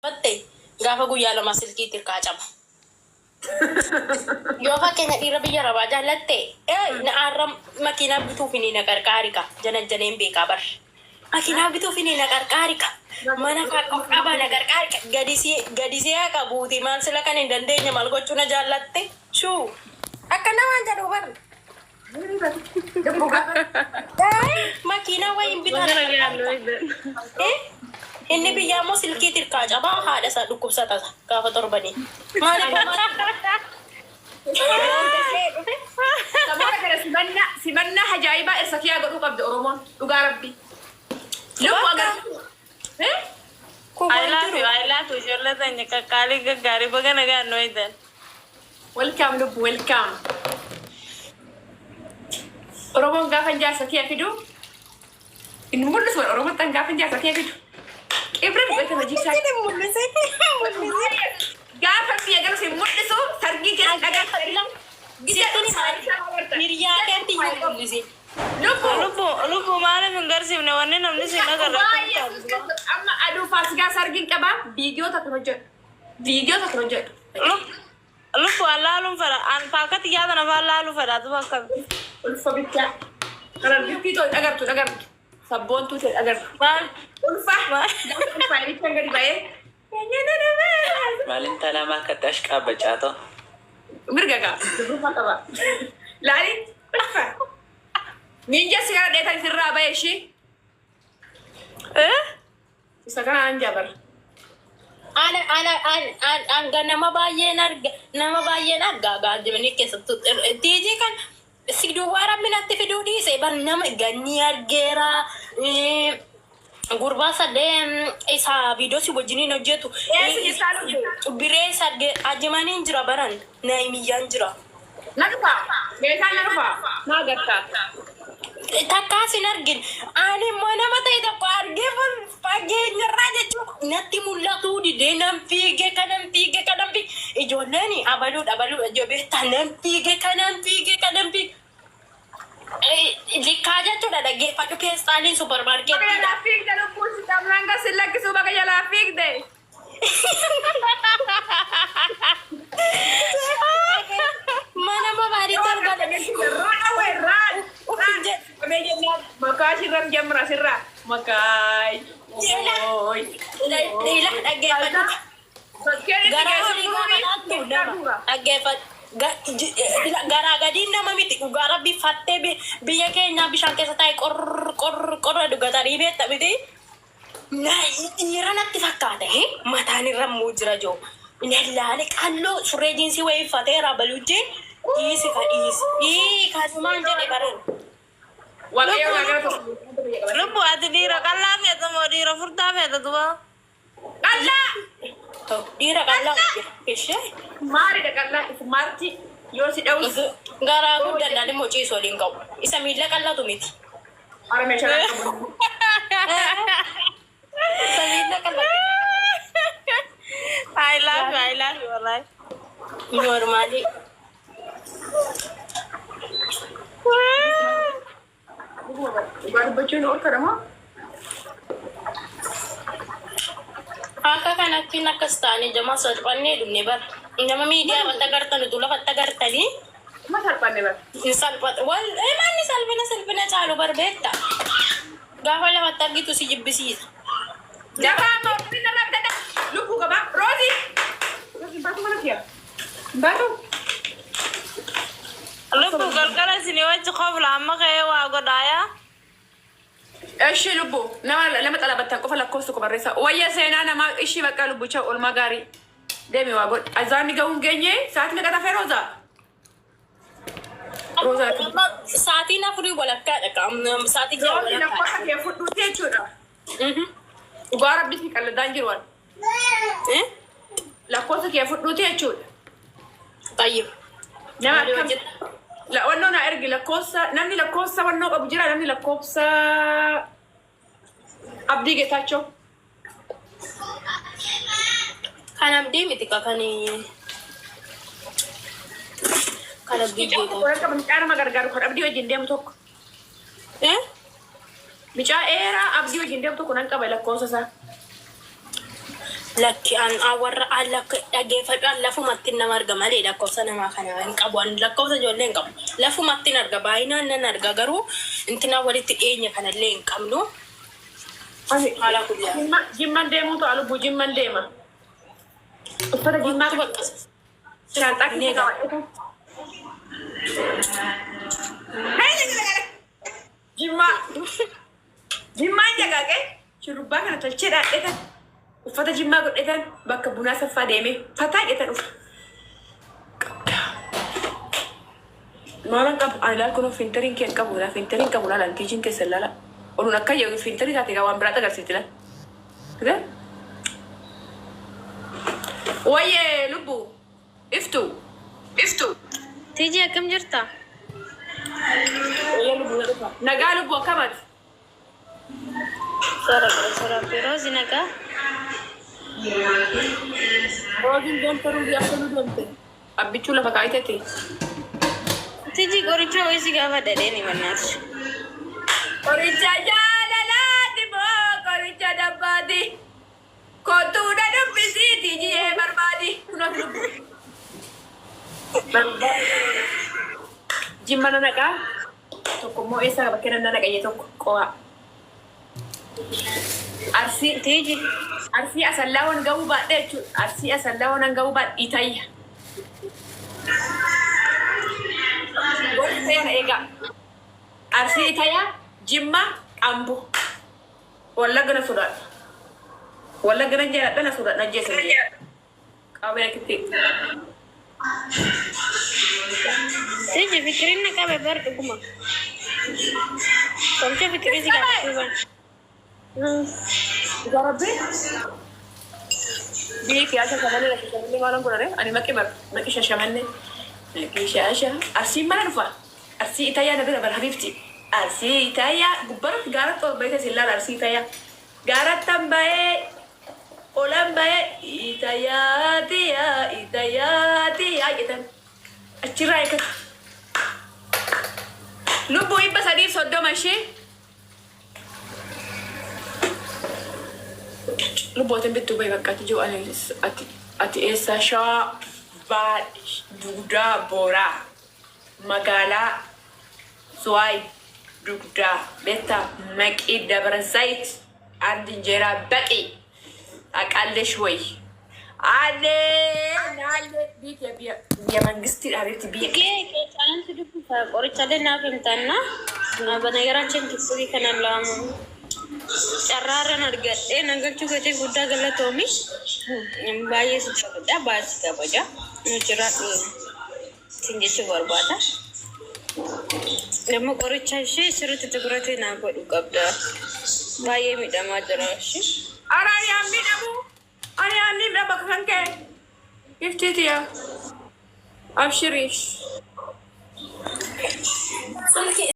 batte gaafa guyyaa lama silkiitti hirkaa caba. Yoo fakkeenya dhiira biyya rabaa jaallatte na arra makiinaa bituuf ni na qarqaarika janeen beekaa bar. Makiinaa bituuf ni na qarqaarika mana qaba na qarqaarika gadisee akka buuti maal sila kan hin dandeenye maal gochuu na jaallatte shuu akkana waan jedhu bar. Makiinaa wayin bitaa inni biyyaa immoo silkiitti hirkaa cabaa haadha isaa dhukkubsata gaafa torbanii. Samoora gara simannaa ajaa'ibaa irsa kiyyaa godhuu qabdi Oromoon dhugaa rabbi. Lubbu agarsiisu. I love you. Ijoollee teenya qaqqaalii gaggaarii baga nagaan noo hidan. Welcome lubbu welcome. Oromoon gaafa jaarsa kiyya fidu inni mul'isu Oromoon tan gaafa jaarsa kiyya fidu. Ibrahim beekama hojii gaafa biyya gara si mul'isu sargii keessa dhagaa hiriyaa keetti yoo mul'ise. Lubbu maaliif hin garsiifne wanni namni siin agarra. Amma aduu faasikaa sargiin qabaa viidiyoo takka hojjedhu. Lubbu allaaluun fedha. An paakatti yaada nafa allaaluu fedhaatu bakka. Ulfa bichaa. Kanan biftii agartu. Sabboontuu ta'e agartu. Ulfa. Ulfa bichaan gadi ba'ee. Maalin talamaa akka ashqaabachaa ta'u. Mirga gaa. Dubbifaa qaba. Laali. Ulfa. Ninja sigara dheetan sirraa ba'e ishii. Isa kanaan jabar. Anga nama baay'een argaa gaajjabanii keessattuu tiijii kan si duwwaa rabbinatti fiduu dhiise bar nama ganni argeera gurbaa sadee isa viidiyoo si wajjiniin hojjetu biree sadee ajjimaniin jira baran naayimiyyaan jira. Nagufa. Beekaa nagufa. Naa gattaa. Takkaas hin argin ani immoo nama ta'e tokko argee fageenyarraa jechuun natti mul'atu didee nan fiige kanan fiige ijoolleen abaluudha ijoolleetta nan fiige kanan fiige likkaa jechuudha dhaggeeffadhu keessaanii supermarkeetii. Bakka jalaa fiigde lubbuun si qabnaan gas hin lakkisuu bakka jalaa fiigde. Mana mabaadii Makaa sirran jamra sirra. Makaay. dhaggeeffadhu. Garaa gadiin nama miti dhugaa rabbi fattee biyya keenya bishaan keessa taa'e qorra dhugatanii beekta miti. Dhiira natti fakkaata mataan irra muu jira joo. Lallaale qalloo surree jiinsii wayii uffateera baluujjeen dhiisi ka dhiisi. Kaasumaan jedhe baran. Lubbu ati dhiira qallaa feeta moo dhiira furdaa feeta duba? Qallaa! Dhiira qallaa ishee. Maariidha qallaa ismaartii yoo si dhawus. Garaa guddaan immoo ciisu waliin qabu. Isa miila qallaatu miti. Arameeshaa Isa miila qallaatu. I love you, wallahi. Normally. Barbachuun ol kadhamaa? Akka kanatti akkas ta'anii jama salphannee dhumne bara. Nama miidiyaa wanta agartanitu lafatti agartanii. Ma salphanne bara? Hin salphatu. Manni salphina caalu barbeetta. Gaafa lafatti argitu si jibbisiisa. Jabaa mormii narraa bitadha. Lubbuu qabaa. Roozii! Roozii baatu mana fiyaa. Baatu. Lubbu galgala isinii wajji qofla amma ka'ee waa godhaayaa. Ishii lubbuu nama lama xalabattan qofa lakkoofsa ko barreessa. Wayya seenaa namaa ishii bakka lubbucha oolmaa gaarii. Deemi waa godh. Azaanni gahuun geenye sa'aatii meeqa tafee Roozaa? Sa'aatiin afurii walakkaadha. Sa'aatii ja'a Roozii lakkoofsa kee fudhuuti jechuudha. Dhugaa rabbitti qalladaan jiru waan. Lakkoofsa kee fudhuuti jechuudha. Tayyib. Nama akkam wannoo na ergi lakkoofsa namni lakkoofsa wannoo qabu jira namni lakkoofsa Abdii Geetaachoo. Kan abdii miti kan abdii Geetaachoo. Warra bicaa nama gargaaru kan abdii wajjin deemu tokko. Bicaa eeraa abdii wajjin deemu tokko nan qaba lakkoofsa isaa. Lakki an awwarra allakka dhaggeeffadhaan lafumatti nama arga malee lakkoofsa namaa kana hin qabu. An lakkoofsa ijoollee hin qabu. Lafumatti hin arga baay'inaan nan arga garuu intina walitti dhiyeenya kanallee hin qabnu. Haala guyyaa. Jimman deemuu ta'a lubbuu jimman deema. Uffata jimmaa bakka. shaanxaa keessa kaawwadheetu. Jimmaan jagaagee shurrubbaa kana tolchee dhaadheetan. Uffata jimmaa godhetan bakka bunaa saffaa deemee fataa jedhan dhufa. Maalan qabu ani laal kunoo fiintariin kee qabu laa fiintariin qabu laalaan kiichiin keessa laala. Oluun akka yoo fiintarii taate gaa waan biraatti agarsiifti laal. Wayyee lubbuu iftu. Tiji akkam jirta? Wayyee lubbuu dhufa. Nagaa lubbuu akkamaati? Sora Rozi nagaa. Roziin deemte Ruuzii akkanuu deemte. Abbichuu lafa kaayiteeti. Tiji qoricha wayisi gaafa dhadheeni mannaati. Qoricha jaalalaati moo qoricha dabbaati? Kottuudha dubbisii tijiyee barbaadi. Kunuun lubbuu. Jimma na naqaa. Tokkommoo eessaa bakkee na naqayyee tokko qo'aa. Arsii asallaawwan gahuu baadhee jechuudha. Arsii asallaawwan gahuu baadhii tayya. Gosa ta'e eegaa. Arsii tayya Jimma Ambo. Wallagga na sodaadha. Wallagga na jaalladha na sodaadha na jeessa jee. Qaabee akitti. Tiji fikirin na qabe bar dhuguma. Tolcha fikirii si gaafa dhugan. Garabbe biyyi kiyaasa sagalee lafa sagalee maalan godhare ani maqi shashamanne maqi shasha arsii mana dhufa arsii itayyaa na bira bar habibti arsii itayyaa gubbaratti gaaratti ol bayte sillaala arsii itayyaa gaarattan bayee olan bayee itayyaa jedhan achirraa eeggata lubbuu 330 ishee Lubbootiin bittuu bahi bakka ati jiru ati eessa shawaa baadhi dugdaa booraa magaalaa suwaay dugdaa beektaa maqii dabra zayit andi injeeraa baqii aqaallesh wayi naalee biyya mangistii dhaabetti biyya Keessaananti dubbifa qorichaalee naaf himtanna banagaraachin kibbii kanan laamu. Carraaran argadhee nagachuu gatii guddaa galatoomi. Baay'ee si kabajaa baay'ee si kabajaa. Jira sin jechuu barbaada. Nama qoricha ishee sirriitti tukuratee naa godhu qabda. Baay'ee miidhamaa jira ishee. Ani aan miidhama kan ka'e. Iftiitiya. Abshiriish.